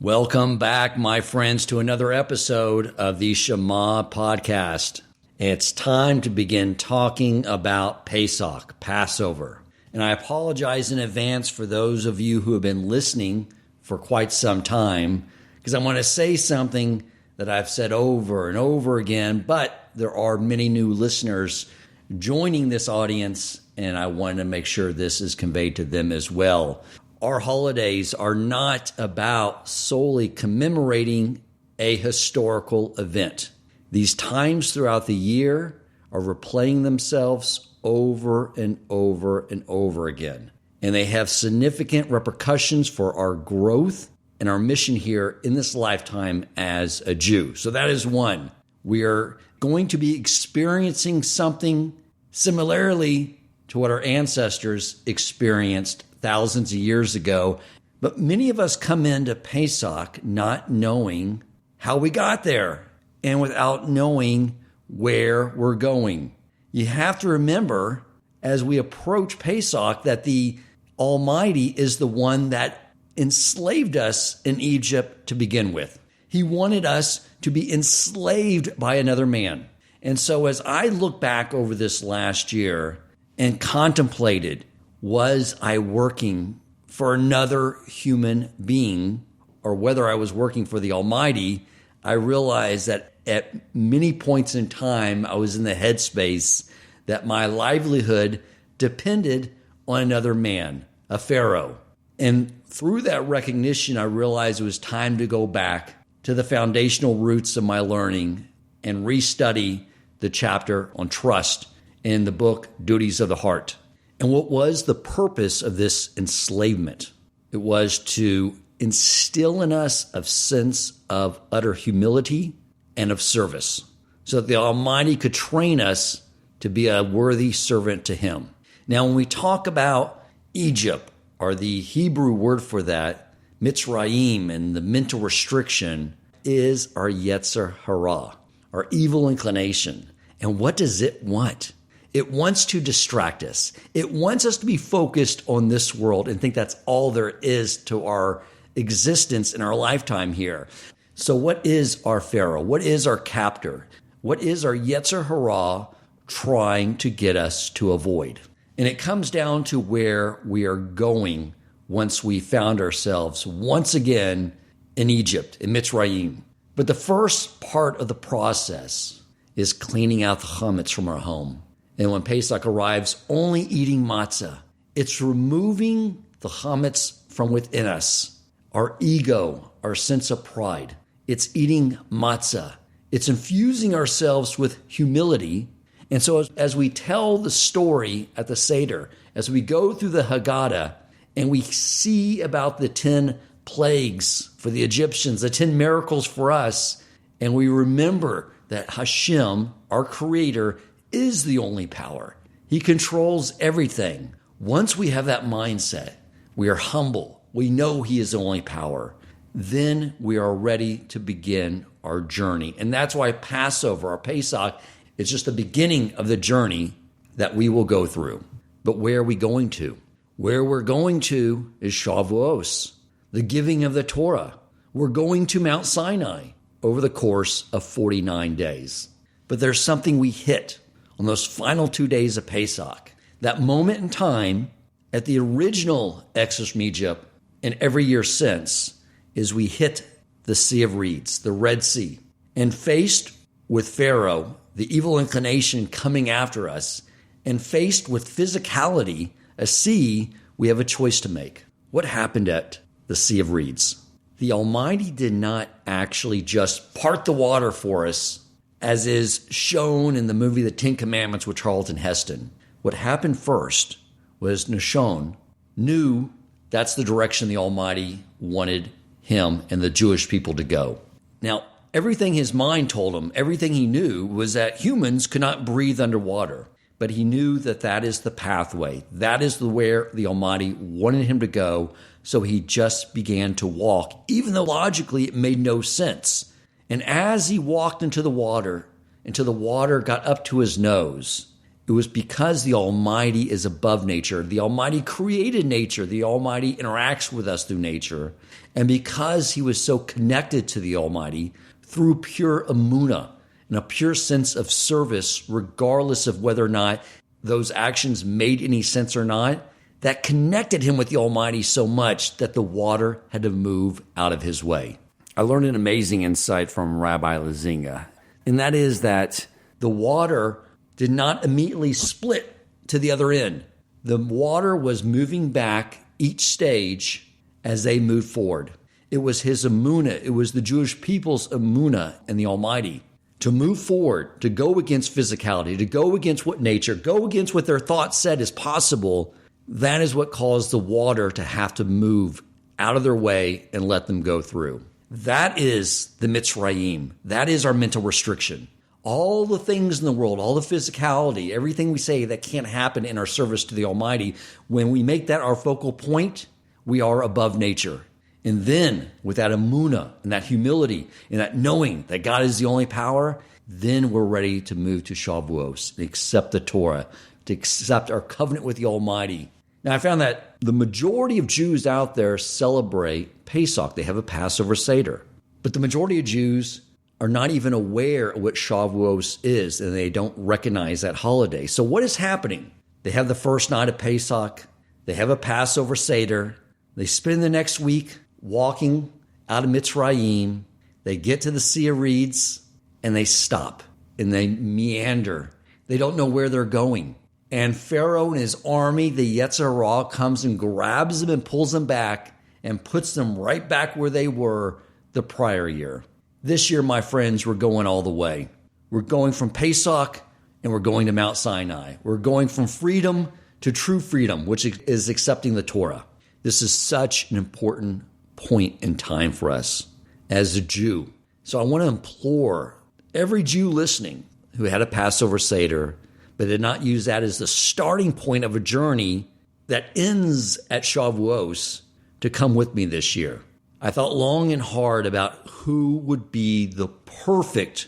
Welcome back, my friends, to another episode of the Shema podcast. It's time to begin talking about Pesach, Passover. And I apologize in advance for those of you who have been listening for quite some time, because I want to say something that I've said over and over again, but there are many new listeners joining this audience, and I want to make sure this is conveyed to them as well. Our holidays are not about solely commemorating a historical event. These times throughout the year are replaying themselves over and over and over again. And they have significant repercussions for our growth and our mission here in this lifetime as a Jew. So that is one. We are going to be experiencing something similarly to what our ancestors experienced thousands of years ago. But many of us come into Pesach not knowing how we got there and without knowing where we're going. You have to remember as we approach Pesach that the Almighty is the one that enslaved us in Egypt to begin with. He wanted us to be enslaved by another man. And so as I look back over this last year and contemplated, was I working for another human being or whether I was working for the Almighty, I realized that at many points in time, I was in the headspace that my livelihood depended on another man, a Pharaoh. And through that recognition, I realized it was time to go back to the foundational roots of my learning and restudy the chapter on trust in the book, Duties of the Heart. And what was the purpose of this enslavement? It was to instill in us a sense of utter humility and of service so that the Almighty could train us to be a worthy servant to Him. Now, when we talk about Egypt, or the Hebrew word for that, Mitzrayim, and the mental restriction is our Yetzer Hara, our evil inclination. And what does it want? It wants to distract us. It wants us to be focused on this world and think that's all there is to our existence in our lifetime here. So what is our Pharaoh? What is our captor? What is our Yetzer Hara trying to get us to avoid? And it comes down to where we are going once we found ourselves once again in Egypt, in Mitzrayim. But the first part of the process is cleaning out the chametz from our home. And when Pesach arrives, only eating matzah. It's removing the chametz from within us, our ego, our sense of pride. It's eating matzah. It's infusing ourselves with humility. And so as we tell the story at the Seder, as we go through the Haggadah, and we see about the 10 plagues for the Egyptians, the 10 miracles for us, and we remember that Hashem, our Creator, is the only power. He controls everything. Once we have that mindset, we are humble. We know He is the only power. Then we are ready to begin our journey. And that's why Passover, our Pesach, is just the beginning of the journey that we will go through. But where are we going to? Where we're going to is Shavous, the giving of the Torah. We're going to Mount Sinai over the course of 49 days. But there's something we hit on those final 2 days of Pesach. That moment in time at the original Exodus from Egypt and every year since is we hit the Sea of Reeds, the Red Sea. And faced with Pharaoh, the evil inclination coming after us, and faced with physicality, a sea, we have a choice to make. What happened at the Sea of Reeds? The Almighty did not actually just part the water for us, as is shown in the movie The Ten Commandments with Charlton Heston. What happened first was Nashon knew that's the direction the Almighty wanted him and the Jewish people to go. Now, everything his mind told him, everything he knew was that humans could not breathe underwater. But he knew that that is the pathway. That is where the Almighty wanted him to go. So he just began to walk, even though logically it made no sense. And as he walked into the water until the water got up to his nose, It was because the Almighty is above nature. The Almighty created nature. The Almighty interacts with us through nature. And because he was so connected to the Almighty through pure Emunah and a pure sense of service, regardless of whether or not those actions made any sense or not, that connected him with the Almighty so much that the water had to move out of his way. I learned an amazing insight from Rabbi Lazinga, and that is that the water did not immediately split to the other end. The water was moving back each stage as they moved forward. It was his Emunah, it was the Jewish people's Emunah in the Almighty to move forward, to go against physicality, to go against what nature, go against what their thoughts said is possible. That is what caused the water to have to move out of their way and let them go through. That is the Mitzrayim. That is our mental restriction. All the things in the world, all the physicality, everything we say that can't happen in our service to the Almighty, when we make that our focal point, we are above nature. And then with that Emunah and that humility and that knowing that God is the only power, then we're ready to move to Shavous, to accept the Torah, to accept our covenant with the Almighty. Now, I found that the majority of Jews out there celebrate Pesach. They have a Passover Seder. But the majority of Jews are not even aware of what Shavous is, and they don't recognize that holiday. So what is happening? They have the first night of Pesach. They have a Passover Seder. They spend the next week walking out of Mitzrayim. They get to the Sea of Reeds, and they stop, and they meander. They don't know where they're going. And Pharaoh and his army, the Yetzer Hara, comes and grabs them and pulls them back and puts them right back where they were the prior year. This year, my friends, we're going all the way. We're going from Pesach and we're going to Mount Sinai. We're going from freedom to true freedom, which is accepting the Torah. This is such an important point in time for us as a Jew. So I want to implore every Jew listening who had a Passover Seder, but did not use that as the starting point of a journey that ends at Shavuos, to come with me this year. I thought long and hard about who would be the perfect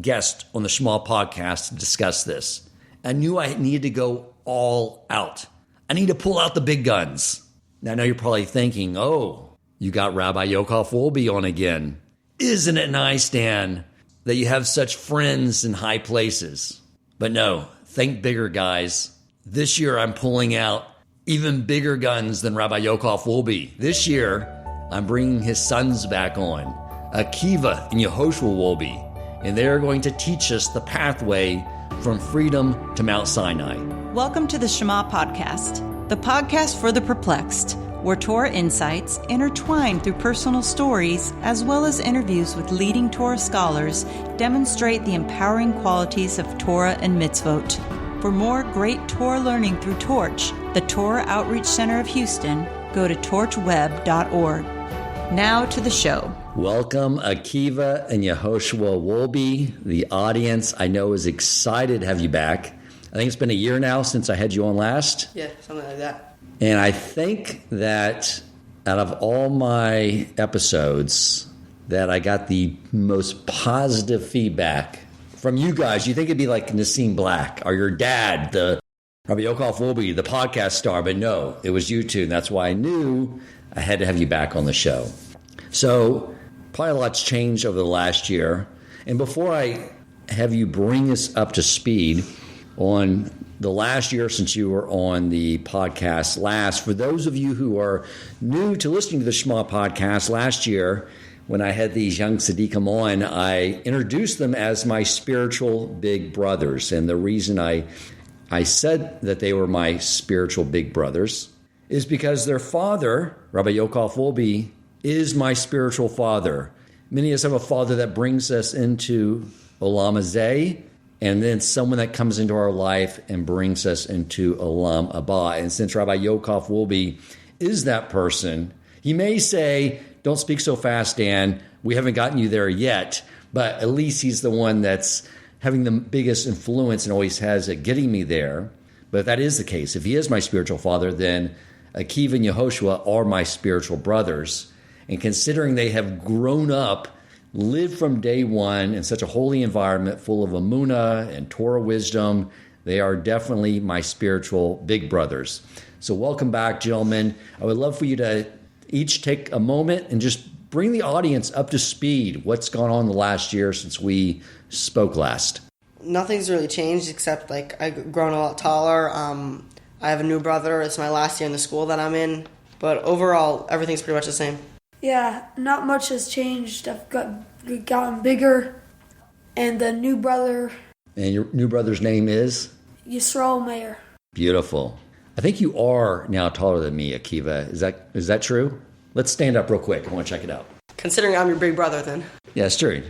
guest on the Shema podcast to discuss this. I knew I needed to go all out. I need to pull out the big guns. Now, I know you're probably thinking, oh, you got Rabbi Yehoshua Wolbe on again. Isn't it nice, Dan, that you have such friends in high places? But no, think bigger, guys. This year, I'm pulling out even bigger guns than Rabbi Yehoshua Wolbe. This year, I'm bringing his sons back on, Akiva and Yehoshua Wolbe, and they're going to teach us the pathway from freedom to Mount Sinai. Welcome to the Shema Podcast, the podcast for the perplexed, where Torah insights intertwined through personal stories as well as interviews with leading Torah scholars demonstrate the empowering qualities of Torah and mitzvot. For more great Torah learning through Torch, the Torah Outreach Center of Houston, go to torchweb.org. Now to the show. Welcome, Akiva and Yehoshua Wolbe. The audience, I know, is excited to have you back. I think it's been a year now since I had you on last. Yeah, something like that. And I think that out of all my episodes, that I got the most positive feedback from you guys. You think it'd be like Nassim Black or your dad, the Rabbi Yehoshua Wolbe, the podcast star, but no, it was you two. And that's why I knew I had to have you back on the show. So probably a lot's changed over the last year. And before I have you bring us up to speed on the last year since you were on the podcast last, for those of you who are new to listening to the Shema podcast, last year when I had these young tzaddikim on, I introduced them as my spiritual big brothers. And the reason I said that they were my spiritual big brothers is because their father, Rabbi Yehoshua Wolbe, is my spiritual father. Many of us have a father that brings us into Olam Hazeh, and then someone that comes into our life and brings us into Olam Haba. And since Rabbi Yehoshua Wolbe is that person, he may say, don't speak so fast, Dan. We haven't gotten you there yet. But at least he's the one that's having the biggest influence and always has at getting me there. But if that is the case, if he is my spiritual father, then Akiva and Yehoshua are my spiritual brothers. And considering they have grown up, lived from day one in such a holy environment full of Emunah and Torah wisdom, They are definitely my spiritual big brothers. So welcome back, gentlemen. I would love for you to each take a moment and just bring the audience up to speed. What's gone on the last year since we spoke last? Nothing's really changed except like I've grown a lot taller. I have a new brother. It's my last year in the school that I'm in. But overall, everything's pretty much the same. Yeah, not much has changed. I've gotten bigger, and the new brother. And your new brother's name is? Yisrael Meir. Beautiful. I think you are now taller than me, Akiva. Is that true? Let's stand up real quick. I want to check it out. Considering I'm your big brother, then. Yeah, it's true.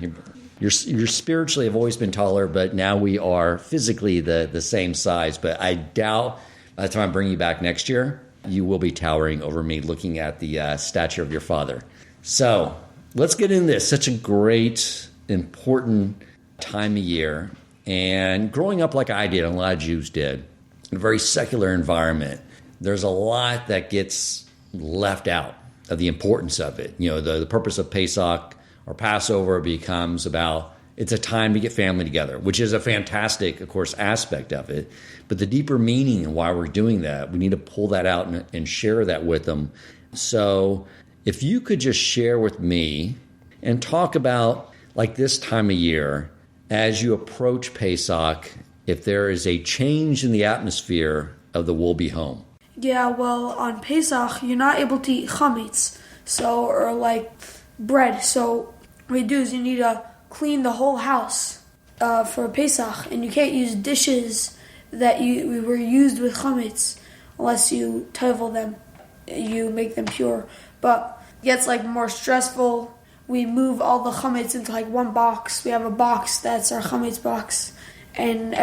You're spiritually have always been taller, but now we are physically the same size. But I doubt by the time I bring you back next year, you will be towering over me looking at the stature of your father. So let's get into this. Such a great, important time of year. And growing up like I did, and a lot of Jews did, in a very secular environment, there's a lot that gets left out of the importance of it. You know, the purpose of Pesach or Passover becomes about it's a time to get family together, which is a fantastic, of course, aspect of it. But the deeper meaning and why we're doing that, we need to pull that out and share that with them. So if you could just share with me and talk about like this time of year, as you approach Pesach, if there is a change in the atmosphere of the Wolbe home. Yeah, well, on Pesach, you're not able to eat chametz, or like bread. So what you do is you need to clean the whole house for Pesach, and you can't use dishes that were used with chametz unless you tevel them, you make them pure. But it gets like more stressful. We move all the chametz into like one box. We have a box that's our chametz box, and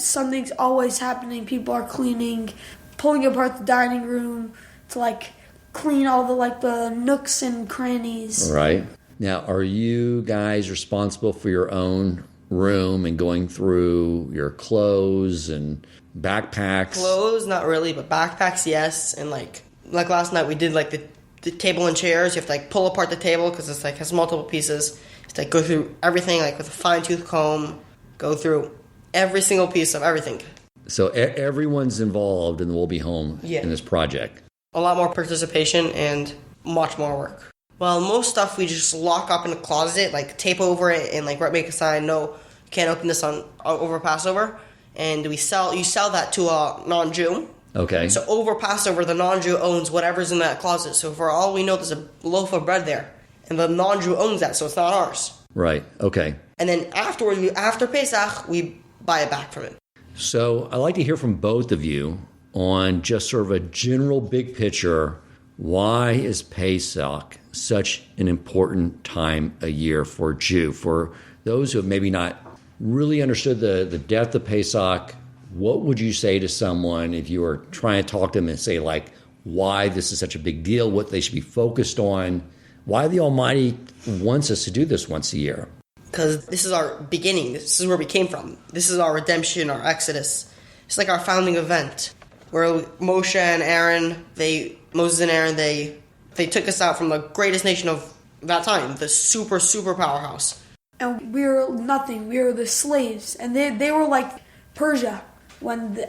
something's always happening. People are cleaning, pulling apart the dining room to like clean all the nooks and crannies. Right. Now, are you guys responsible for your own room and going through your clothes and backpacks? Clothes, not really, but backpacks, yes. And like last night we did like the table and chairs. You have to like pull apart the table because it's like has multiple pieces. You have to like go through everything like with a fine-tooth comb, go through every single piece of everything. So everyone's involved in the Wolbe home in this project. A lot more participation and much more work. Well, most stuff we just lock up in a closet, like tape over it and like make a sign, no, you can't open this over Passover. And you sell that to a non-Jew. Okay. So over Passover, the non-Jew owns whatever's in that closet. So for all we know, there's a loaf of bread there. And the non-Jew owns that, so it's not ours. Right, okay. And then afterwards, after Pesach, we buy it back from it. So I'd like to hear from both of you on just sort of a general big picture. Why is Pesach such an important time a year for a Jew? For those who have maybe not really understood the depth of Pesach, what would you say to someone if you were trying to talk to them and say, like, why this is such a big deal, what they should be focused on, why the Almighty wants us to do this once a year? Because this is our beginning. This is where we came from. This is our redemption, our exodus. It's like our founding event, where Moses and Aaron, they took us out from the greatest nation of that time, the super, super powerhouse. And we were nothing. We were the slaves. And they were like Persia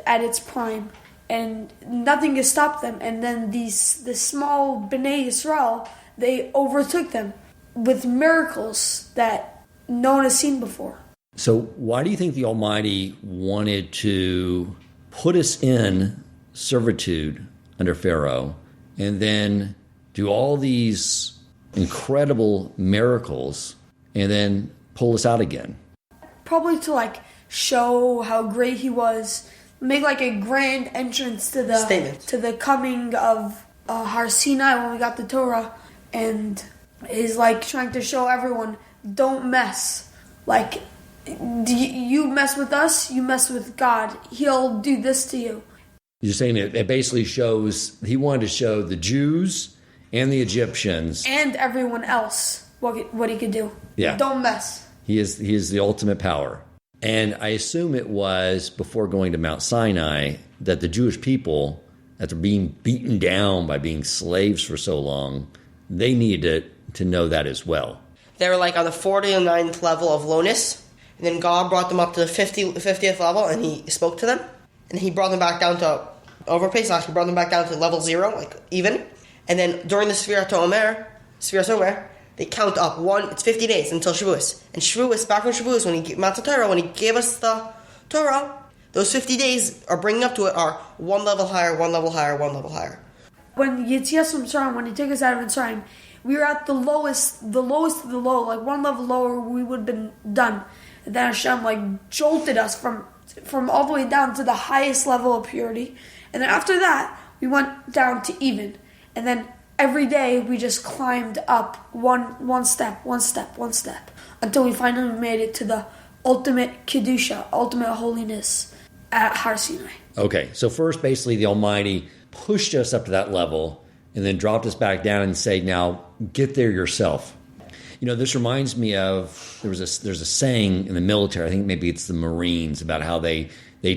at its prime. And nothing could stop them. And then the small Bnei Yisrael, they overtook them with miracles that no one has seen before. So why do you think the Almighty wanted to put us in servitude under Pharaoh and then do all these incredible miracles and then pull us out again? Probably to like show how great he was, make like a grand entrance to the coming of Har Sinai when we got the Torah, and is like trying to show everyone, don't mess. Like, you mess with us, you mess with God. He'll do this to you. You're saying it basically shows, he wanted to show the Jews and the Egyptians. And everyone else what he could do. Yeah. Don't mess. He is the ultimate power. And I assume it was before going to Mount Sinai that the Jewish people, after being beaten down by being slaves for so long, they needed to know that as well. They were like on the 49th level of lowness, And then God brought them up to the 50th level, and he spoke to them. And he brought them back down to, over Pesach, he brought them back down to level 0, like even. And then during the Sfirat Omer, they count up it's 50 days until Shavous. And Shavous, back when Shavous, when he gave Matan Torah, when he gave us the Torah, those 50 days are bringing up to it are one level higher, one level higher, one level higher. When Yetzias from Mitzrayim, when he took us out of Mitzrayim, we were at the lowest of the low, like one level lower, we would have been done. And then Hashem jolted us from all the way down to the highest level of purity. And then after that, we went down to even. And then every day we just climbed up one step, until we finally made it to the ultimate Kedusha, ultimate holiness at Har Sinai. Okay, so first, basically, the Almighty pushed us up to that level and then dropped us back down and said, now, get there yourself. This reminds me of, there's a saying in the military, I think maybe it's the Marines, about how they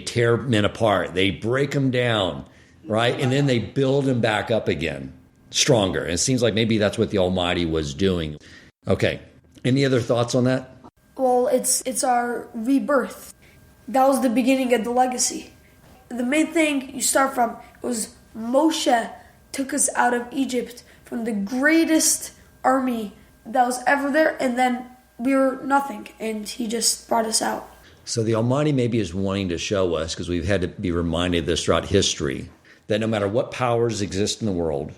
tear men apart. They break them down, right? And then they build them back up again, stronger. And it seems like maybe that's what the Almighty was doing. Okay, any other thoughts on that? Well, it's our rebirth. That was the beginning of the legacy. The main thing you start from was Moshe took us out of Egypt from the greatest army that was ever there, and then we were nothing, and he just brought us out. So the Almighty maybe is wanting to show us, because we've had to be reminded of this throughout history, that no matter what powers exist in the world,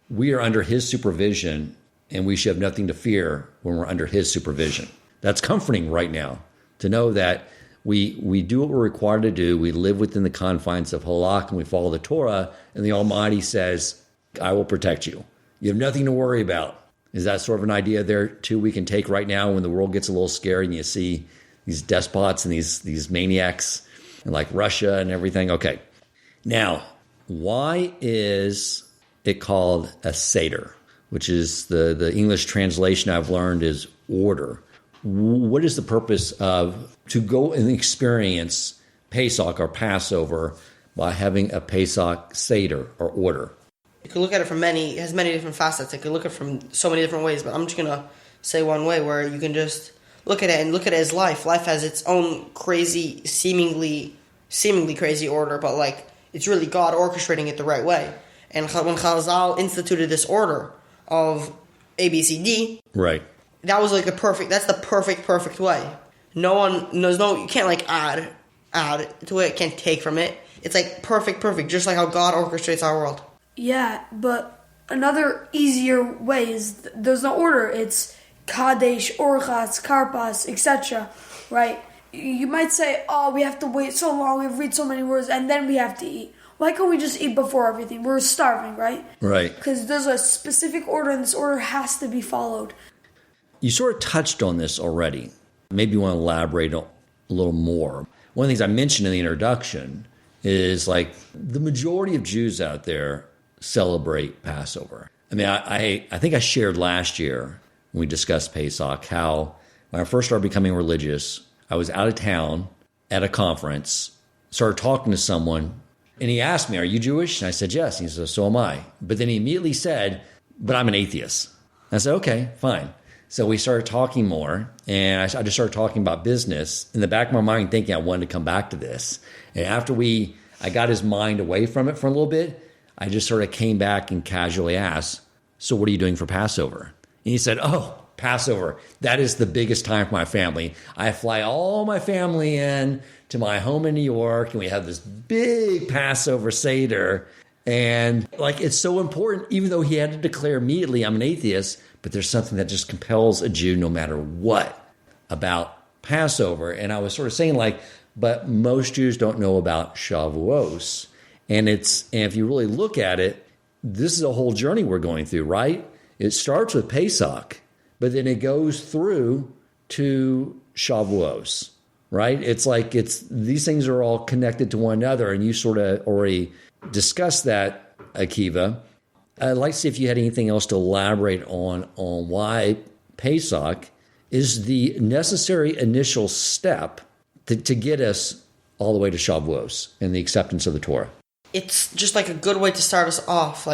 we are under his supervision, and we should have nothing to fear when we're under his supervision. That's comforting right now, to know that we do what we're required to do, we live within the confines of Halak, and we follow the Torah, and the Almighty says, I will protect you. You have nothing to worry about. Is that sort of an idea there, too, we can take right now when the world gets a little scary and you see these despots and these maniacs, and like Russia and everything? Okay. Now, why is it called a Seder, which is the English translation I've learned is order? What is the purpose of to go and experience Pesach or Passover by having a Pesach Seder or order? You can look at it from it has many different facets. You can look at it from so many different ways, but I'm just going to say one way where you can just look at it and look at it as life. Life has its own crazy, seemingly crazy order, but it's really God orchestrating it the right way. And when Chazal instituted this order of A, B, C, D, right, that was that's the perfect way. You can't add to it, you can't take from it. It's perfect, just like how God orchestrates our world. Yeah, but another easier way is there's no order. It's Kadesh, Orchatz, Karpas, etc. Right? You might say, we have to wait so long, we've read so many words, and then we have to eat. Why can't we just eat before everything? We're starving, right? Right. Because there's a specific order, and this order has to be followed. You sort of touched on this already. Maybe you want to elaborate a little more. One of the things I mentioned in the introduction is the majority of Jews out there celebrate Passover. I mean, I think I shared last year when we discussed Pesach how when I first started becoming religious, I was out of town at a conference, started talking to someone, and he asked me, "Are you Jewish?" And I said, "Yes." And he said, "So am I." But then he immediately said, "But I'm an atheist." And I said, "Okay, fine." So we started talking more, and I just started talking about business in the back of my mind, thinking I wanted to come back to this. And after I got his mind away from it for a little bit, I just sort of came back and casually asked, "So what are you doing for Passover?" And he said, "Oh, Passover, that is the biggest time for my family. I fly all my family in to my home in New York, and we have this big Passover Seder. And it's so important, even though he had to declare immediately, I'm an atheist, but there's something that just compels a Jew no matter what about Passover." And I was sort of saying but most Jews don't know about Shavous. And if you really look at it, this is a whole journey we're going through, right? It starts with Pesach, but then it goes through to Shavous, right? It's these things are all connected to one another, and you sort of already discussed that, Akiva. I'd like to see if you had anything else to elaborate on why Pesach is the necessary initial step to get us all the way to Shavous and the acceptance of the Torah. It's just a good way to start us off,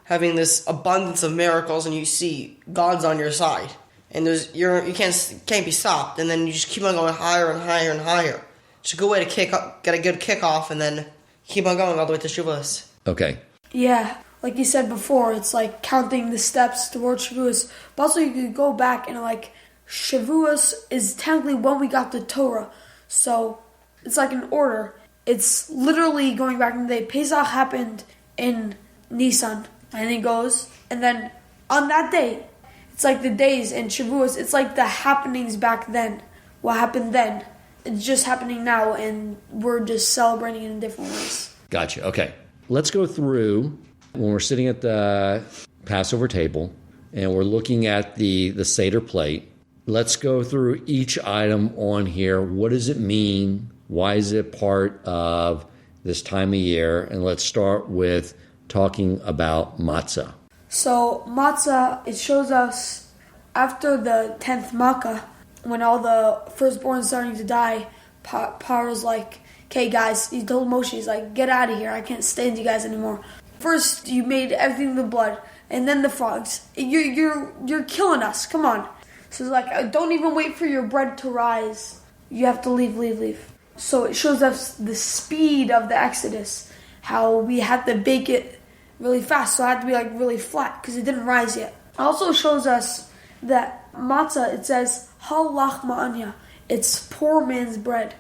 having this abundance of miracles, and you see God's on your side. and you can't be stopped, and then you just keep on going higher and higher and higher. It's a good way to get a good kickoff, and then keep on going all the way to Shavous. Okay. Yeah, like you said before, it's like counting the steps towards Shavous. But also you could go back and like Shavous is technically when we got the Torah. So it's like an order. It's literally going back in the day. Pesach happened in Nisan, and it goes, and then on that day, it's like the days in Shavous, it's like the happenings back then. What happened then? It's just happening now, and we're just celebrating it in different ways. Gotcha. Okay. Let's go through when we're sitting at the Passover table and we're looking at the Seder plate. Let's go through each item on here. What does it mean? Why is it part of this time of year? And let's start with talking about matzah. So matzah, it shows us after the 10th Makkah, when all the firstborn starting to die, Pharaoh's like, okay guys, he told Moshe, he's like, get out of here, I can't stand you guys anymore. First you made everything the blood, and then the frogs. You're killing us, come on. So it's like, don't even wait for your bread to rise. You have to leave. So it shows us the speed of the Exodus, how we had to bake it really fast, so it had to be like really flat, because it didn't rise yet. It also shows us that matzah, it says, Hal lachma anya, it's poor man's bread.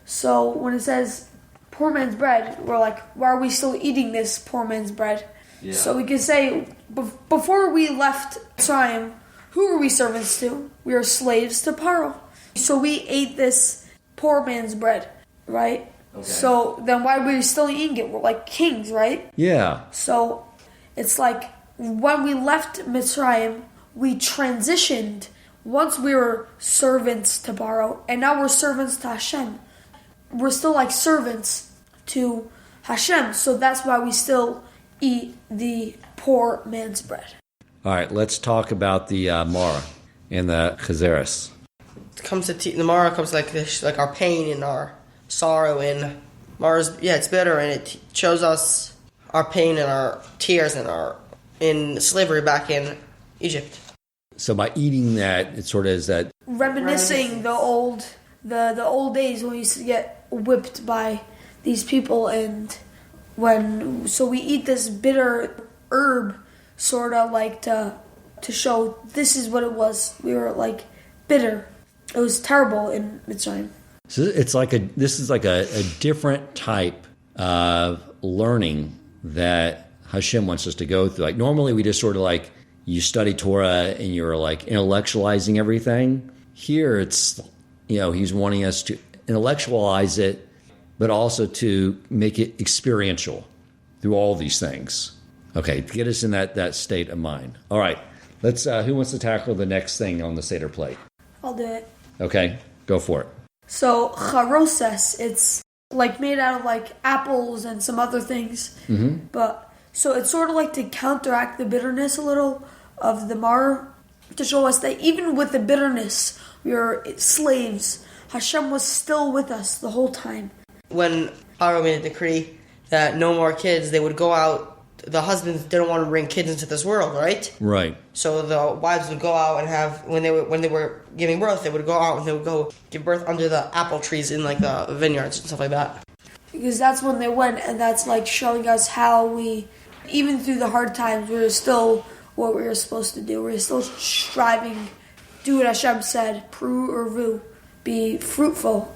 So when it says poor man's bread, we're like, why are we still eating this poor man's bread? Yeah. So we can say, before we left Mitzrayim, who were we servants to? We were slaves to Pharaoh. So we ate this poor man's bread, right? Okay. So then why were we still eating it? We're like kings, right? Yeah. So it's like when we left Mitzrayim, we transitioned. Once we were servants to Pharaoh, and now we're servants to Hashem. We're still like servants to Hashem, so that's why we still eat the poor man's bread. All right, let's talk about the Mara and the Chazeres. The Mara comes like this, like our pain and our sorrow, and Mara's it's bitter, and it shows us our pain and our tears and our in slavery back in Egypt. So by eating that, it sort of is that reminiscing the old days when we used to get whipped by these people, and so we eat this bitter herb, sort of like to show this is what it was. We were like bitter. It was terrible in Mitzrayim. So this is like a different type of learning that Hashem wants us to go through. Like normally we just sort of like you study Torah and you're like intellectualizing everything. Here it's, he's wanting us to intellectualize it, but also to make it experiential through all these things. Okay, to get us in that state of mind. All right, let's. Who wants to tackle the next thing on the Seder plate? I'll do it. Okay, go for it. So charoses, it's like made out of like apples and some other things. Mm-hmm. But so it's sort of like to counteract the bitterness a little of the Mar, to show us that even with the bitterness, we were slaves. Hashem was still with us the whole time. When Pharaoh made a decree that no more kids, they would go out. The husbands didn't want to bring kids into this world, right? Right. So the wives would go out and have when they were giving birth, they would go out and they would go give birth under the apple trees in like the vineyards and stuff like that. Because that's when they went, and that's like showing us how we, even through the hard times, we were still what we were supposed to do. We were still striving, do what Hashem said, pru or vu, be fruitful,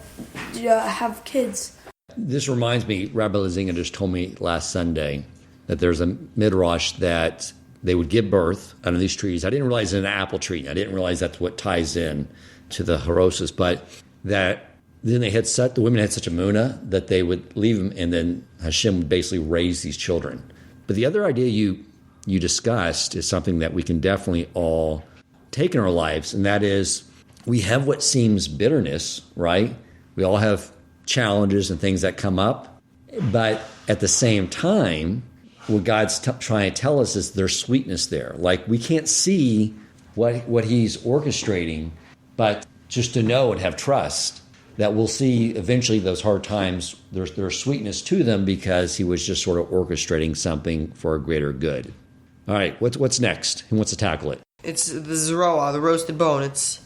have kids. This reminds me, Rabbi Lazinga just told me last Sunday that there's a midrash that they would give birth under these trees. I didn't realize it's an apple tree. I didn't realize that's what ties in to the haroses, but that then the women had such Emunah that they would leave them, and then Hashem would basically raise these children. But the other idea you discussed is something that we can definitely all take in our lives, and that is we have what seems bitterness, right? We all have challenges and things that come up, but at the same time, what God's trying to tell us is there's sweetness there. Like we can't see what He's orchestrating, but just to know and have trust that we'll see eventually those hard times, there's sweetness to them because He was just sort of orchestrating something for a greater good. All right, what's next? Who wants to tackle it? It's the zeroah, the roasted bone. It's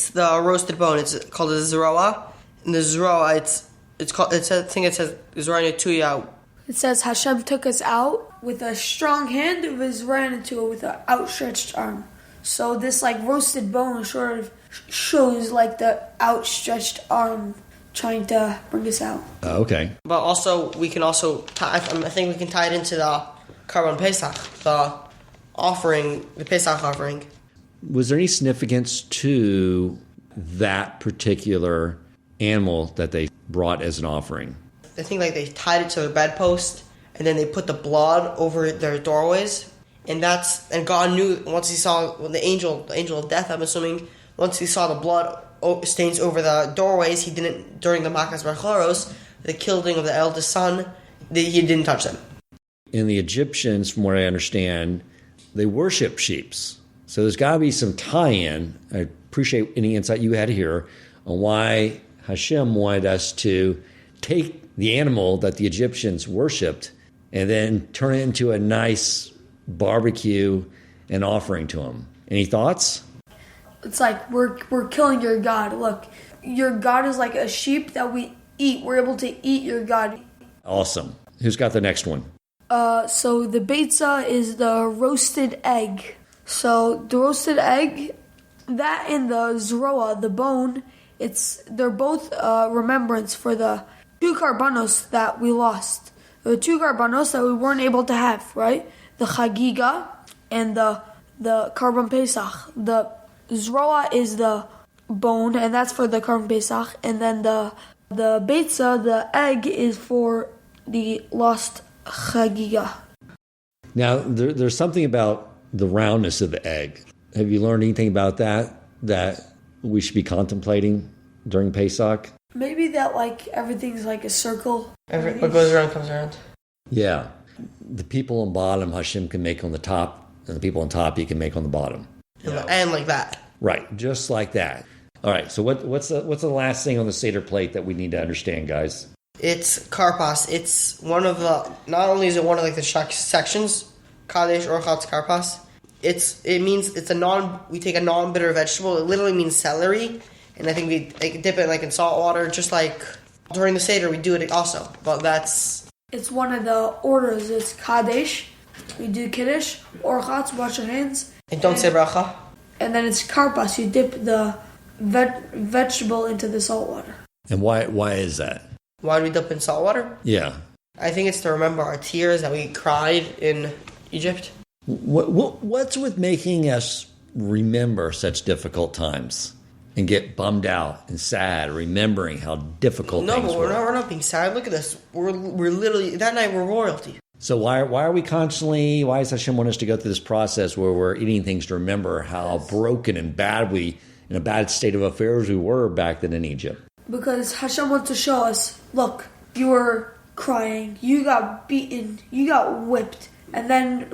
the roasted bone. It's called a zeroah. And the zeroah, it's called. I think it says Zerah. It says Hashem took us out with a strong hand. It was ran into it with an outstretched arm. So this like roasted bone sort of shows like the outstretched arm trying to bring us out. Okay. But also we can I think we can tie it into the Karban Pesach, the Pesach offering. Was there any significance to that particular animal that they brought as an offering? I think like they tied it to the bedpost, and then they put the blood over their doorways, and God knew once he saw the angel of death, I'm assuming, once he saw the blood stains over the doorways, he didn't, during the Makas Barchoros, the killing of the eldest son, he didn't touch them. And the Egyptians, from what I understand, they worship sheeps. So there's got to be some tie-in. I appreciate any insight you had here on why Hashem wanted us to take the animal that the Egyptians worshipped and then turn it into a nice barbecue and offering to him. Any thoughts? It's like we're killing your God. Look, your God is like a sheep that we eat. We're able to eat your God. Awesome. Who's got the next one? So the beitza is the roasted egg. So the roasted egg, that and the zroa, the bone, they're both remembrance for the 2 karbanos that we lost. The 2 karbanos that we weren't able to have, right? The chagiga and the karban pesach. The zroa is the bone, and that's for the karban pesach. And then the beitza, the egg, is for the lost chagiga. Now, there's something about the roundness of the egg. Have you learned anything about that we should be contemplating during Pesach? Maybe that like everything's like a circle. What goes around comes around. Yeah. The people on bottom, Hashem can make on the top, and the people on top, he can make on the bottom. And like that. Right, just like that. All right, so what's the last thing on the Seder plate that we need to understand, guys? It's karpas. It's one of the, not only is it one of like the sections, Kadesh or Chatz karpas, it means we take a non-bitter vegetable. It literally means celery. And I think we dip it like in salt water, just like during the Seder we do it also. But it's one of the orders. It's Kadesh, we do Kiddush, Orchatz, wash your hands. And don't say bracha. And then it's Karpas, you dip the vegetable into the salt water. And why is that? Why do we dip in salt water? Yeah. I think it's to remember our tears that we cried in Egypt. What's with making us remember such difficult times? And get bummed out and sad, remembering how difficult things were. No, we're not being sad. Look at this. We're literally, that night we're royalty. So why are we constantly, why does Hashem want us to go through this process where we're eating things to remember how broken and bad in a bad state of affairs we were back then in Egypt? Because Hashem wants to show us, look, you were crying, you got beaten, you got whipped, and then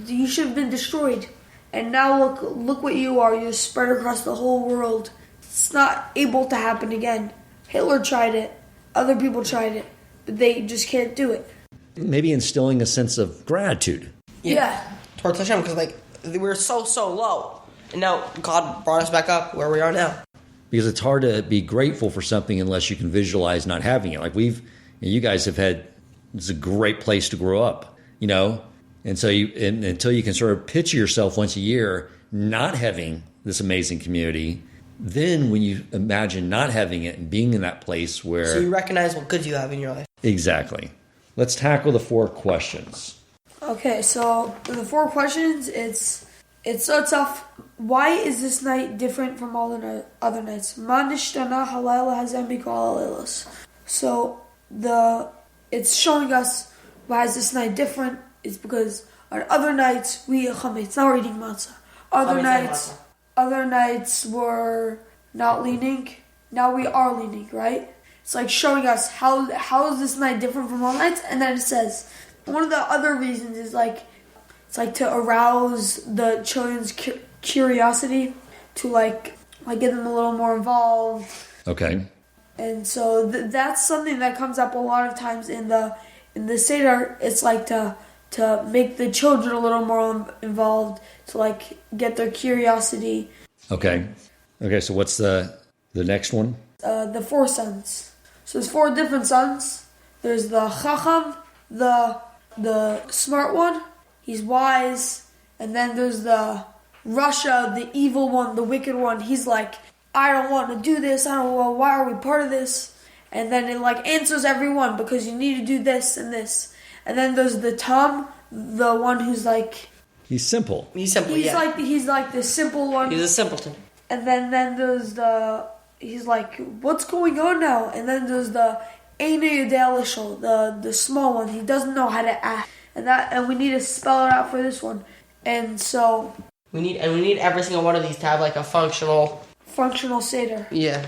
you should have been destroyed. And now look what you are. You're spread across the whole world. It's not able to happen again. Hitler tried it. Other people tried it. But they just can't do it. Maybe instilling a sense of gratitude. Yeah. Towards Hashem, because we were so low. And now God brought us back up where we are now. Because it's hard to be grateful for something unless you can visualize not having it. Like you guys have had, it's a great place to grow up, you know? And so until you can sort of picture yourself once a year not having this amazing community, then when you imagine not having it and being in that place where... So you recognize what good you have in your life. Exactly. Let's tackle the 4 questions. Okay, so the 4 questions, it's so tough. Why is this night different from all the other nights? So it's showing us why is this night different. It's because on other nights we eat chametz. Now we're eating matzah. Other nights we're not leaning. Now we are leaning, right? It's like showing us how is this night different from all nights. And then it says one of the other reasons is it's like to arouse the children's curiosity, to like get them a little more involved. Okay. And so that's something that comes up a lot of times in the Seder. It's like to to make the children a little more involved, to like get their curiosity. Okay. So what's the next one? The 4 sons. So there's 4 different sons. There's the Chacham, the smart one. He's wise. And then there's the Rasha, the evil one, the wicked one. He's like, I don't want to do this. Why are we part of this? And then it like answers everyone because you need to do this and this. And then there's the Tom, the one who's like... He's simple. He's simple, He's like the simple one. He's a simpleton. And then there's the... He's like, what's going on now? And then there's the Emunah Yodel, the small one. He doesn't know how to act. And we need to spell it out for this one. And so... We need every single one of these to have like a functional Seder. Yeah.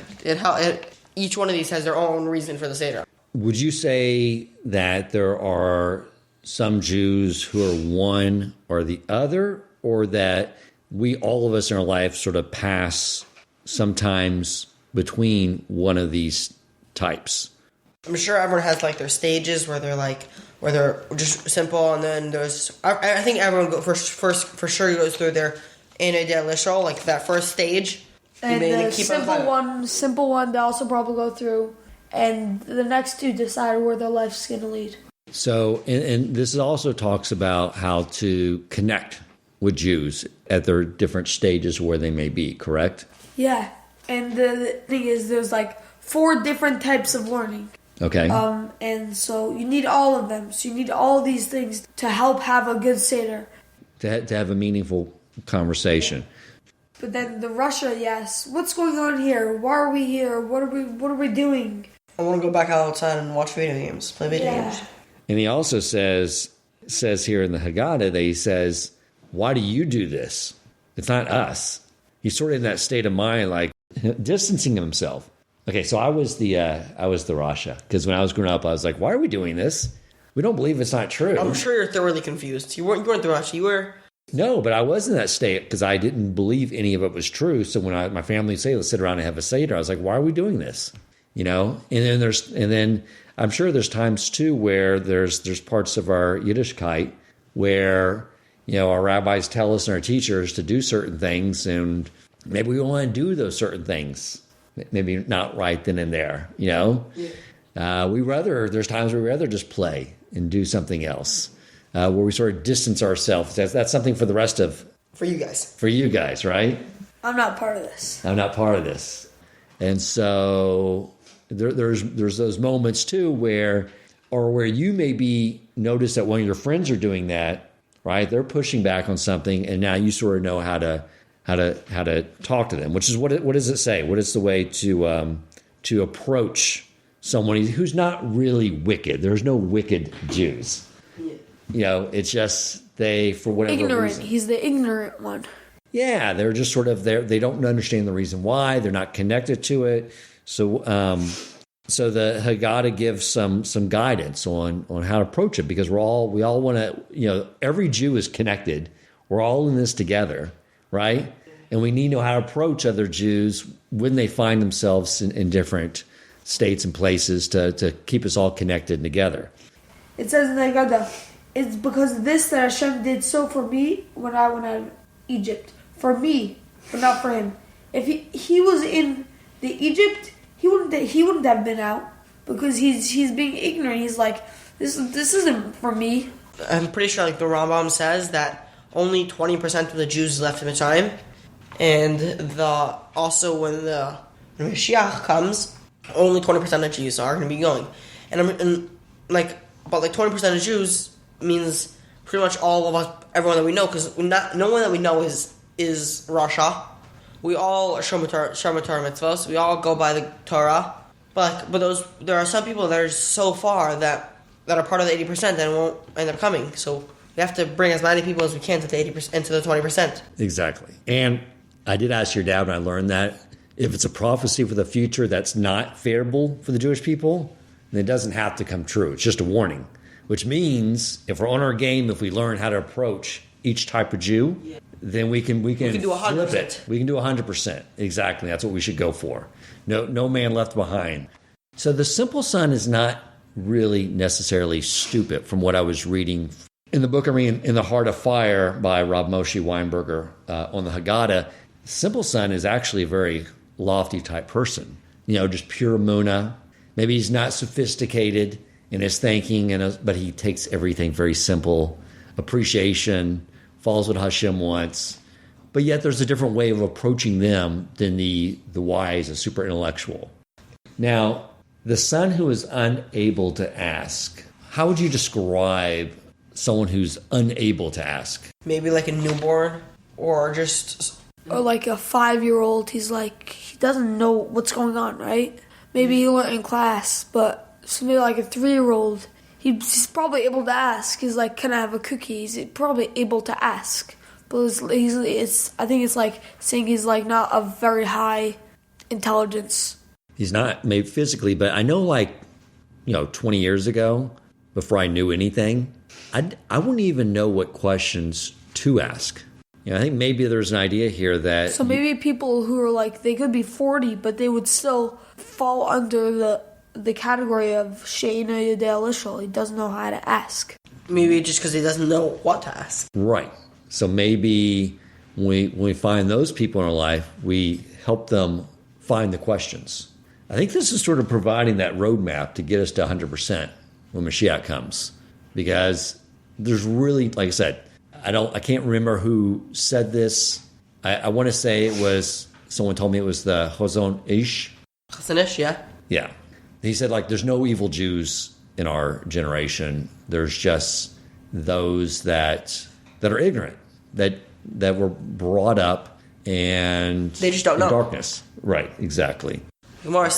Each one of these has their own reason for the Seder. Would you say that there are some Jews who are one or the other, or that all of us in our life sort of pass sometimes between one of these types? I'm sure everyone has like their stages where they're just simple, and then there's I think everyone first for sure goes through their Emunah Yodel, like that first stage. And the simple one they also probably go through, and the next 2 decide where their life's going to lead. So, and this also talks about how to connect with Jews at their different stages where they may be, correct? Yeah, and the thing is there's like 4 different types of learning. Okay. And so you need all of them. So you need all these things to help have a good Seder. To have a meaningful conversation. But then the Russia, yes. What's going on here? Why are we here? What are we doing? I want to go back outside and watch video games, play video games. And he also says here in the Haggadah that he says, why do you do this? It's not us. He's sort of in that state of mind, like distancing himself. Okay, so I was the Rasha, because when I was growing up, I was like, why are we doing this? We don't believe it's not true. I'm sure you're thoroughly confused. You weren't the Rasha. You were... No, but I was in that state because I didn't believe any of it was true. So when my family would say, let's sit around and have a Seder, I was like, why are we doing this? And then I'm sure there's times too where there's parts of our Yiddishkeit where, our rabbis tell us and our teachers to do certain things, and maybe we want to do those certain things. Maybe not right then and there, Yeah. There's times where we rather just play and do something else. Where we sort of distance ourselves. That's something for the rest of... For you guys. For you guys, right? I'm not part of this. I'm not part of this. And so there's those moments too where you maybe notice that one of your friends are doing that, right? They're pushing back on something, and now you sort of know how to talk to them, which is what does it say? What is the way to approach someone who's not really wicked? There's no wicked Jews. It's just for whatever ignorant. reason. He's the ignorant one. Yeah, they're just sort of there. They don't understand the reason why. They're not connected to it. So the Haggadah gives some guidance on how to approach it, because we all want to. Every Jew is connected. We're all in this together, right? And we need to know how to approach other Jews when they find themselves in different states and places to keep us all connected and together. It says in the Haggadah, it's because of this that Hashem did so for me when I went out of Egypt. For me, but not for him. If he was in the Egypt, he wouldn't have been out, because he's being ignorant. He's like, this isn't for me. I'm pretty sure like the Rambam says that only 20% of the Jews left in Mitzrayim, and also when the Mashiach comes, only 20% of Jews are going to be going. And 20% of Jews means pretty much all of us, everyone that we know, because no one that we know is Rasha. We all are Shomer Torah mitzvos. We all go by the Torah. But there are some people that are so far that are part of the 80% and won't end up coming. So we have to bring as many people as we can to the 80% and to the 20%. Exactly. And I did ask your dad when I learned that if it's a prophecy for the future that's not favorable for the Jewish people, then it doesn't have to come true. It's just a warning. Which means if we're on our game, if we learn how to approach each type of Jew, then we can do 100%. Flip it. We can do 100%. Exactly. That's what we should go for. No man left behind. So the simple son is not really necessarily stupid from what I was reading in the book, In the Heart of Fire by Rav Moshe Weinberger on the Haggadah, simple son is actually a very lofty type person. Just pure Emunah. Maybe he's not sophisticated in his thinking, but he takes everything very simple. Appreciation, follows what Hashem wants. But yet there's a different way of approaching them than the wise and super intellectual. Now, the son who is unable to ask, how would you describe someone who's unable to ask? Maybe like a newborn or just... Or like a 5-year-old, he doesn't know what's going on, right? Maybe he learned in class, but maybe like a 3-year-old, he's probably able to ask. He's like, can I have a cookie? He's probably able to ask. But I think it's like saying he's like not of very high intelligence. He's not maybe physically, but I know 20 years ago, before I knew anything, I wouldn't even know what questions to ask. I think maybe there's an idea here that... So maybe people who are they could be 40, but they would still fall under the category of She'eino Yodea Lishol. He doesn't know how to ask. Maybe just because he doesn't know what to ask. Right. So maybe when we find those people in our life, we help them find the questions. I think this is sort of providing that roadmap to get us to 100% when Mashiach comes. Because there's really, like I said, I can't remember who said this. I want to say it was, someone told me it was the Chazon Ish. Chazon Ish, yeah. Yeah. He said, there's no evil Jews in our generation. There's just those that are ignorant, that were brought up and they just don't know. Darkness. Right, exactly. The Gemara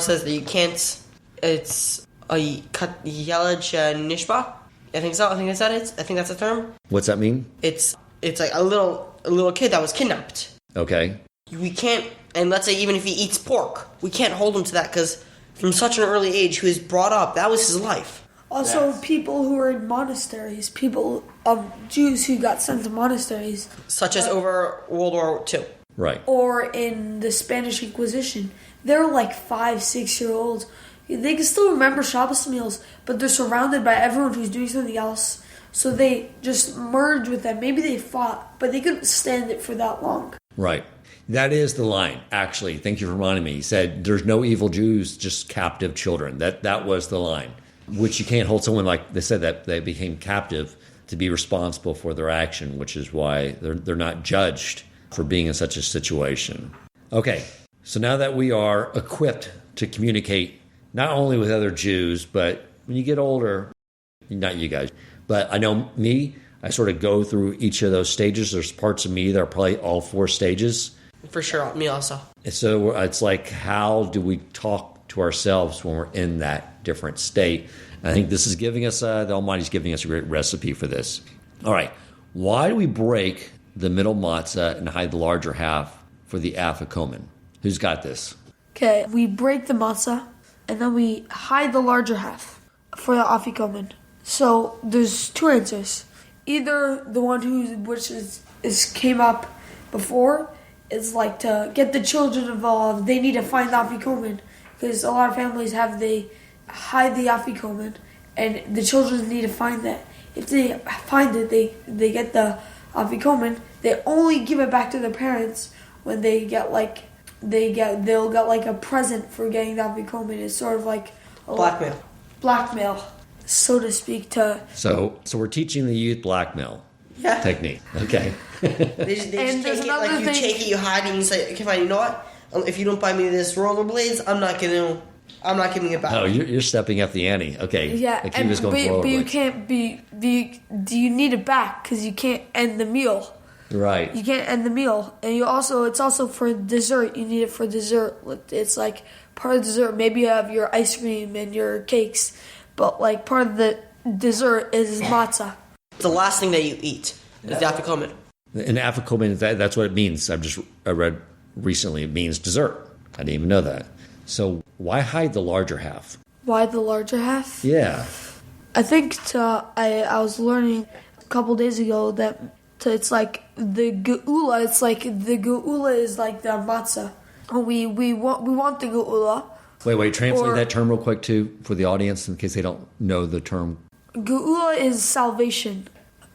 says that you can't, it's a Yaled Nishba. I think so. I think that's the term. What's that mean? It's like a little kid that was kidnapped. Okay. We can't, and let's say even if he eats pork, we can't hold him to that because from such an early age, he was brought up. That was his life. Also, people who are in monasteries, Jews who got sent to monasteries. Such as over World War II. Right. Or in the Spanish Inquisition. They're 5-6-year-olds. They can still remember Shabbos meals, but they're surrounded by everyone who's doing something else. So they just merge with them. Maybe they fought, but they couldn't stand it for that long. Right. That is the line, actually. Thank you for reminding me. He said, there's no evil Jews, just captive children. That was the line. Which you can't hold someone they said that they became captive to be responsible for their action, which is why they're not judged for being in such a situation. Okay, so now that we are equipped to communicate not only with other Jews, but when you get older, not you guys, but I know me, I sort of go through each of those stages. There's parts of me that are probably all 4 stages. For sure, me also. And so it's how do we talk to ourselves when we're in that different state? And I think this is giving us, the Almighty's giving us a great recipe for this. All right, why do we break the middle matzah and hide the larger half for the afikomen? Who's got this? Okay, we break the matzah, and then we hide the larger half for the afikomen. So there's 2 answers. Either the one which came up before is to get the children involved. They need to find the afikomen because a lot of families they hide the afikomen, and the children need to find that. If they find it, they get the afikomen. They only give it back to their parents when they get they'll get a present for getting the afikomen. It's sort of like blackmail, so to speak. So we're teaching the youth blackmail technique. Okay. They just take it you take it, you hide it, and you say, okay, fine, you know what? If you don't buy me this rollerblades, I'm not giving it back. Oh, you're stepping up the ante. Okay. Yeah, but you can't you need it back because you can't end the meal. Right. You can't end the meal. And it's also for dessert. You need it for dessert. It's part of dessert. Maybe you have your ice cream and your cakes, but part of the dessert is matzah. The last thing that you eat is the afikomen. And afikomen, that's what it means. I read recently it means dessert. I didn't even know that. So why hide the larger half? Why the larger half? Yeah. I think I was learning a couple days ago that it's the geula. It's the geula is the matzah. We want the geula. Wait. Translate that term real quick too for the audience in case they don't know the term. Geula is salvation.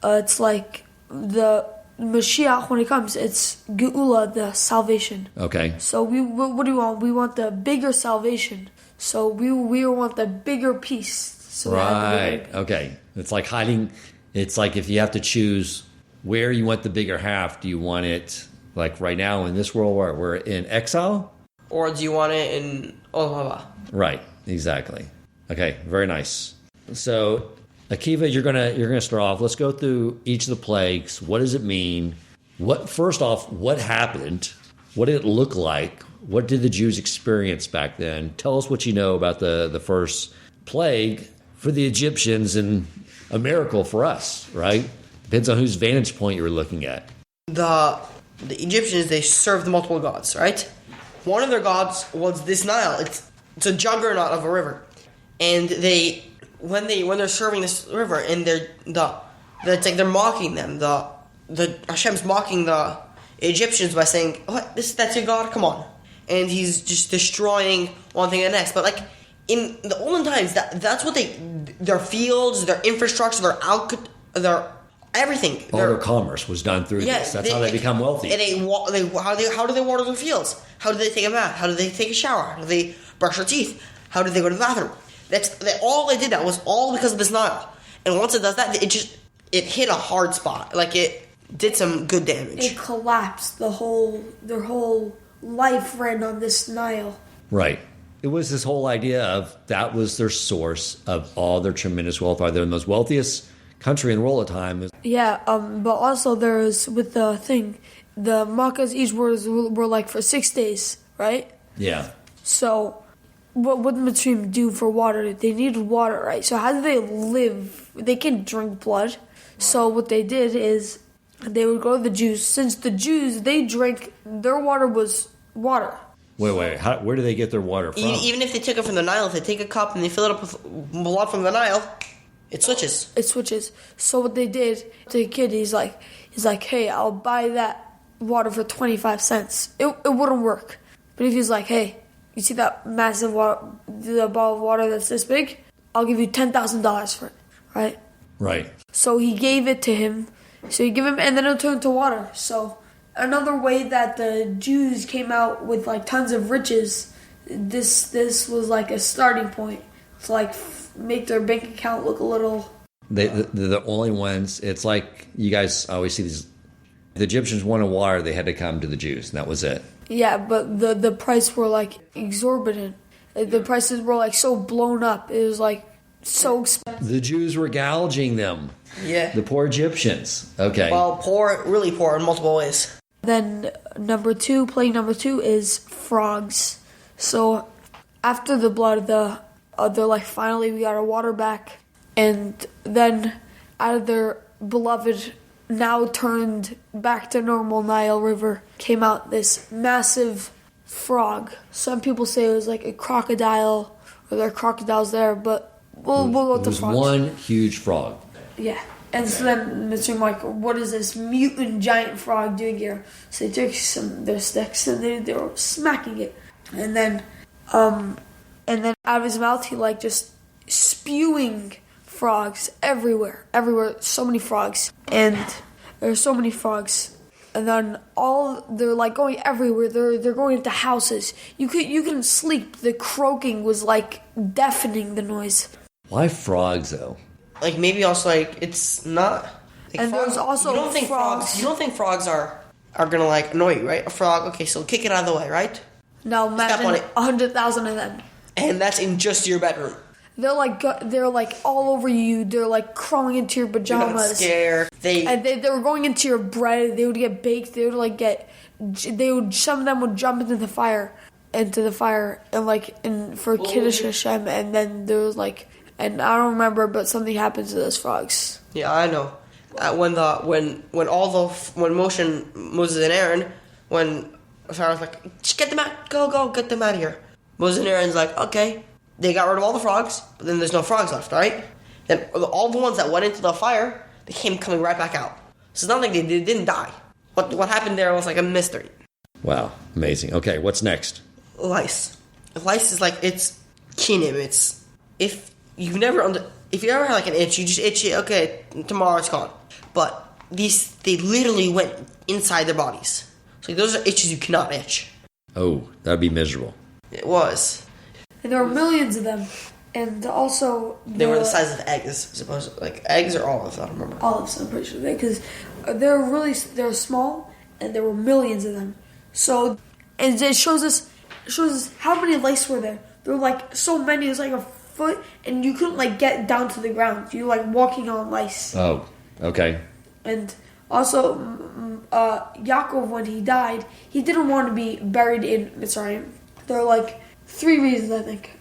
it's like the Mashiach, when it comes, it's Geula, the salvation. Okay. So what do we want? We want the bigger salvation. So we want the bigger peace. So Right. Okay. It's like hiding. It's like if you have to choose where you want the bigger half, do you want it like right now in this world where we're in exile? Or do you want it in Olam Haba? Right. Exactly. Okay. Very nice. So, Akiva, you're gonna start off. Let's go through each of the plagues. What does it mean? First off, what happened? What did it look like? What did the Jews experience back then? Tell us what you know about the first plague for the Egyptians and a miracle for us, right? Depends on whose vantage point you're looking at. The Egyptians, they served multiple gods, right? One of their gods was this Nile. It's a juggernaut of a river, and when they're serving this river and it's like they're mocking them. The Hashem's mocking the Egyptians by saying, "What? That's your god? Come on!" And he's just destroying one thing and the next. But like in the olden times, that's what their fields, their infrastructure, their everything. All their commerce was done through this. That's how they become wealthy. How do they water their fields? How do they take a bath? How do they take a shower? How do they brush their teeth? How do they go to the bathroom? All they did that was all because of this Nile. And once it does that, it hit a hard spot. Like it did some good damage. It collapsed. Their whole life ran on this Nile. Right. It was this whole idea of that was their source of all their tremendous wealth. They're the most wealthiest country in the world at the time. Yeah, but also there's with the thing, the Makkahs each were like for 6 days, right? Yeah. So what did Mitzrayim do for water? They needed water, right? So how do they live? They can't drink blood. So what they did is they would go to the Jews. Since the Jews, they drank, their water was water. Wait. Where do they get their water from? Even if they took it from the Nile, if they take a cup and they fill it up with blood from the Nile, it switches. It switches. So what they did to the kid, he's like, hey, I'll buy that water for 25 cents. It wouldn't work. But if he's like, hey, you see that massive water, the bottle of water that's this big? I'll give you $10,000 for it, right? Right. So he gave it to him. So he gave him, and then it'll turn to water. So another way that the Jews came out with like tons of riches, this was like a starting point to like make their bank account look a little. They're the only ones. It's like you guys always see these. The Egyptians wanted water; they had to come to the Jews, and that was it. Yeah, but the price were like exorbitant. The prices were like so blown up. It was like so expensive. The Jews were gouging them. Yeah. The poor Egyptians. Okay. Well, poor, really poor in multiple ways. Then plague number two is frogs. So after the blood, they're like, finally we got our water back. And then out of their beloved, now turned back to normal Nile River, came out this massive frog. Some people say it was like a crocodile, or there are crocodiles there, but we'll go with the frogs. It was one huge frog. Yeah. And so then Mr. Mike, what is this mutant giant frog doing here? So they took their sticks and they were smacking it. And then out of his mouth he like just spewing frogs everywhere, so many frogs. And there's so many frogs. And then they're like going everywhere. They're going into houses. You couldn't sleep. The croaking was like deafening, the noise. Why frogs though? Like maybe also like it's not. Like and frogs, there's also you don't think frogs. You don't think frogs are gonna like annoy you, right? A frog, okay, so kick it out of the way, right? Now imagine 100,000 of them. And that's in just your bedroom. They're like all over you. They're like crawling into your pajamas. You're scared. They were going into your bread. They would get baked. They would some of them would jump into the fire, and for Kiddush Hashem. And then there was like, and I don't remember, but something happened to those frogs. Yeah, I know. When Moses and Aaron, when Pharaoh was like, just get them out, go, get them out of here. Moses and Aaron's like, okay. They got rid of all the frogs, but then there's no frogs left, right? Then all the ones that went into the fire, they came coming right back out. So it's not like they didn't die. What happened there was like a mystery. Wow, amazing. Okay, what's next? Lice. Lice is like, it's kinim. It's if you ever had like an itch, you just itch it. Okay, tomorrow it's gone. but they literally went inside their bodies. So those are itches you cannot itch. Oh, that'd be miserable. It was. And there were millions of them. And also... They were the size of eggs, supposedly. Like eggs or olives, I don't remember. Olives, I'm pretty sure. Because they're small, and there were millions of them. So, and it shows us how many lice were there. There were like so many, it was like a foot, and you couldn't like get down to the ground. You were like walking on lice. Oh, okay. And also, Yaakov, when he died, he didn't want to be buried in Mitzrayim. There are like 3 reasons, I think.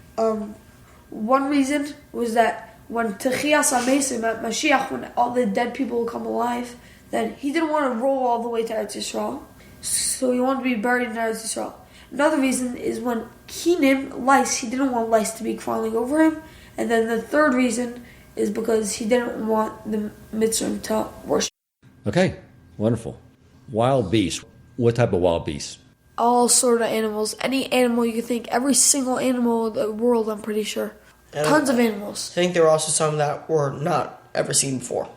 One reason was that when Techias HaMesim at Mashiach, when all the dead people will come alive, then he didn't want to roll all the way to Eretz Yisrael. So he wanted to be buried in Eretz Yisrael. Another reason is when Kinim, lice, he didn't want lice to be crawling over him. And then the third reason is because he didn't want the Mitzrayim to worship. Okay, wonderful. Wild beasts. What type of wild beasts? All sort of animals. Any animal you can think. Every single animal in the world, I'm pretty sure. Tons of animals. I think there were also some that were not ever seen before.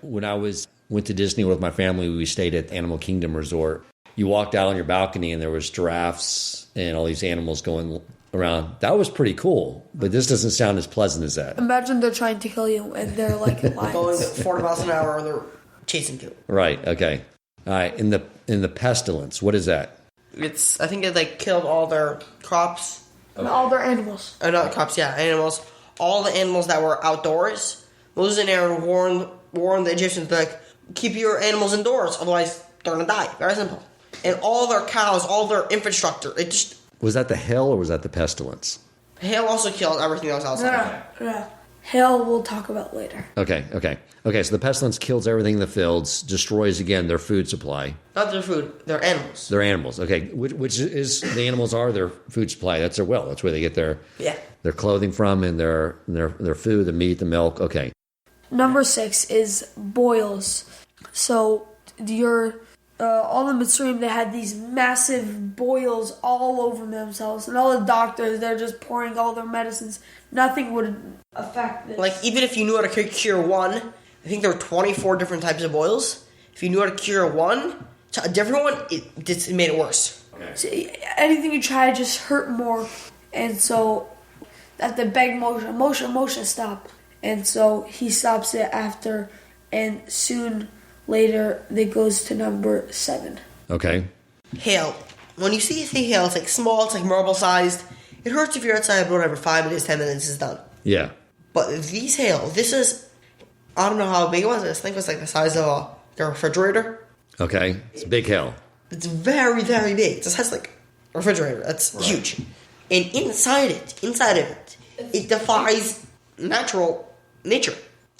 When I went to Disney with my family, we stayed at Animal Kingdom Resort. You walked out on your balcony and there was giraffes and all these animals going around. That was pretty cool, but this doesn't sound as pleasant as that. Imagine they're trying to kill you and they're like lions. Going 40 miles an hour, they're chasing you. Right, okay. All right, in the pestilence, what is that? I think it like killed all their crops. And all their animals. Not crops, yeah, animals. All the animals that were outdoors. Moses and Aaron warned the Egyptians to like, keep your animals indoors, otherwise they're going to die. Very simple. And all their cows, all their infrastructure, it just... Was that the hail or was that the pestilence? Hail also killed everything else outside. No. Hail we'll talk about later. Okay, so the pestilence kills everything in the fields, destroys, again, their food supply. Not their food, their animals. Their animals, okay. Which is, the animals are their food supply. That's their well. That's where they get their clothing from and their food, the meat, the milk. Okay. Number 6 is boils. So, all the Mitzrayim, they had these massive boils all over themselves. And all the doctors, they're just pouring all their medicines. Nothing would affect this. Like, even if you knew how to cure one, I think there were 24 different types of boils. If you knew how to cure one, a different one, it made it worse. Okay. So anything you try just hurt more. And so, they have to beg Moshe, stop. And so, he stops it after, and soon later, it goes to number 7. Okay. Hail. When you see hail, it's like small, it's like marble-sized. It hurts if you're outside, but whatever, 5 minutes, 10 minutes is done. Yeah. But these hail, this is, I don't know how big it was. I think it was like the size of a refrigerator. Okay. It's big hail. It's very, very big. It just has like a refrigerator. That's huge. And inside of it, it defies nature.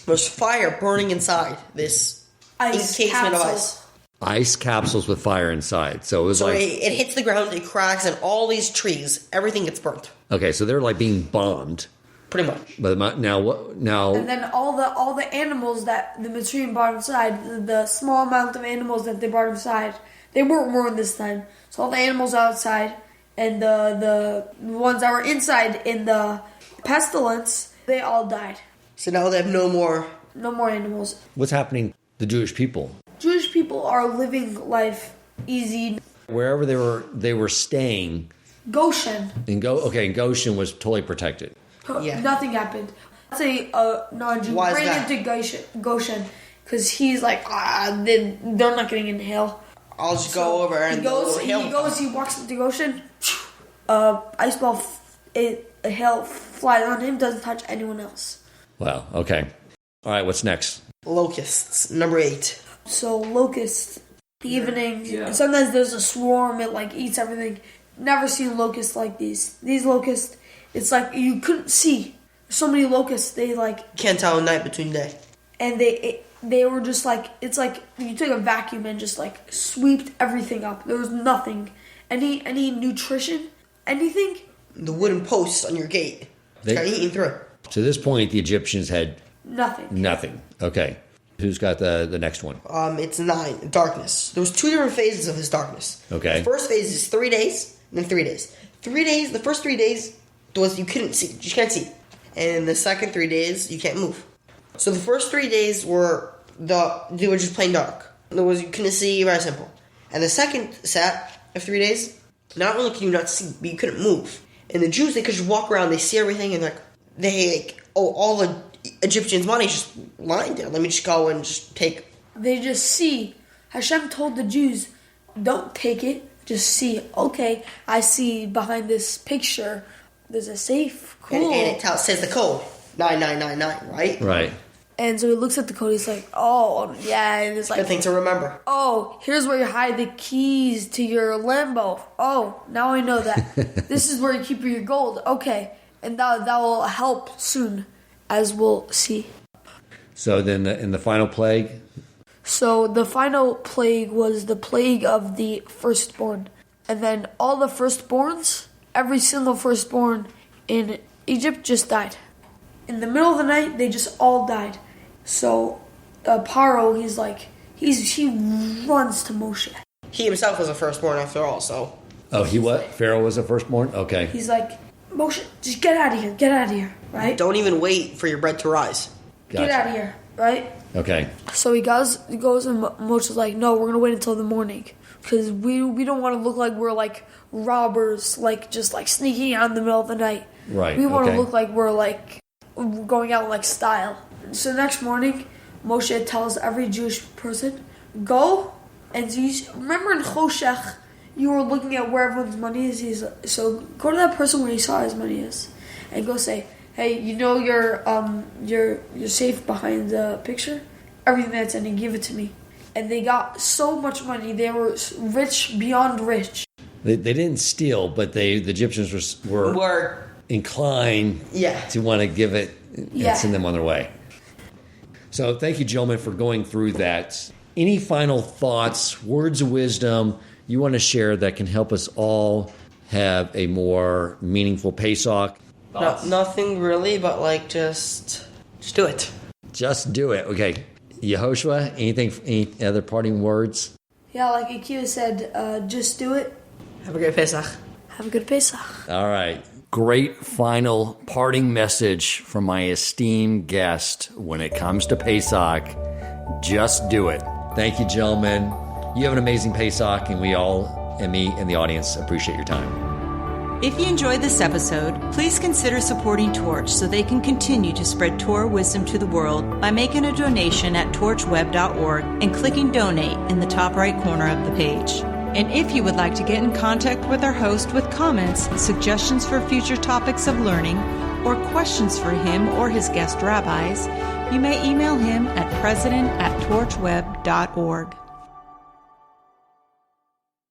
There's fire burning inside this encasement of ice. Ice capsules with fire inside. So it hits the ground, it cracks, and all these trees, everything gets burnt. Okay, so they're like being bombed. Pretty much. But now? And then all the animals that the Mitzrayim brought inside, the small amount of animals that they brought inside, they weren't born this time. So all the animals outside and the ones that were inside in the pestilence, they all died. So now they have no more animals. What's happening to the Jewish people? Jewish people are living life easy. Wherever they were staying. Goshen. Goshen was totally protected. Yeah. Nothing happened. Let's say non-Jew ran into Goshen because he's like, they're not getting in hell. I'll just go over and he walks into Goshen. Ice ball, hail flies on him, doesn't touch anyone else. Wow. Okay. All right. What's next? Locusts, number 8. So locusts, evening. Yeah. Sometimes there's a swarm. It like eats everything. Never seen locusts like these. These locusts, it's like you couldn't see. So many locusts. They like can't tell night between day. And they were just like, it's like you took a vacuum and just like swept everything up. There was nothing, any nutrition, anything. The wooden posts on your gate. They got eaten through. To this point, the Egyptians had nothing. Okay. Who's got the next one? It's 9. Darkness. There was 2 different phases of this darkness. Okay. The first phase is 3 days, then 3 days. 3 days. The first 3 days was you couldn't see. You can't see. And the second 3 days, you can't move. So the first 3 days were they were just plain dark. You couldn't see, very simple. And the second set of 3 days, not only can you not see, but you couldn't move. And the Jews, they could just walk around, they see everything, and all the Egyptians' money is just lying there. Let me just go and just take. They just see. Hashem told the Jews, don't take it, just see. Okay, I see behind this picture, there's a safe. Cool. And it says the code, 9999, right? Right. And so he looks at the code, he's like, oh, yeah, and it's like... Good thing to remember. Oh, here's where you hide the keys to your Lambo. Oh, now I know that. This is where you keep your gold. Okay, and that will help soon, as we'll see. So then in the final plague? So the final plague was the plague of the firstborn. And then all the firstborns, every single firstborn in Egypt just died. In the middle of the night, they just all died. So Pharaoh, he runs to Moshe. He himself was a firstborn after all, so... Oh, he what? Pharaoh was a firstborn? Okay. He's like, Moshe, just get out of here, right? Don't even wait for your bread to rise. Gotcha. Get out of here, right? Okay. So he goes and Moshe's like, no, we're going to wait until the morning. Because we don't want to look like we're like robbers, like just like sneaking out in the middle of the night. Right. We want to look like we're like going out like style. So next morning, Moshe tells every Jewish person, go and remember in Choshech, you were looking at where everyone's money is. So go to that person where you saw his money is, and go say, hey, you know your safe behind the picture? Everything that's in it, give it to me. And they got so much money. They were rich beyond rich. They didn't steal, but the Egyptians were inclined to want to give it and send them on their way. So thank you, gentlemen, for going through that. Any final thoughts, words of wisdom you want to share that can help us all have a more meaningful Pesach? No, nothing really, but like just do it. Just do it. Okay. Yehoshua, any other parting words? Yeah, like Akiva said, just do it. Have a great Pesach. Have a good Pesach. All right. Great final parting message from my esteemed guest when it comes to Pesach. Just do it. Thank you, gentlemen. You have an amazing Pesach, and we all, and me and the audience, appreciate your time. If you enjoyed this episode, please consider supporting Torch so they can continue to spread Torah wisdom to the world by making a donation at torchweb.org and clicking donate in the top right corner of the page. And if you would like to get in contact with our host with comments, suggestions for future topics of learning, or questions for him or his guest rabbis, you may email him at president@torchweb.org.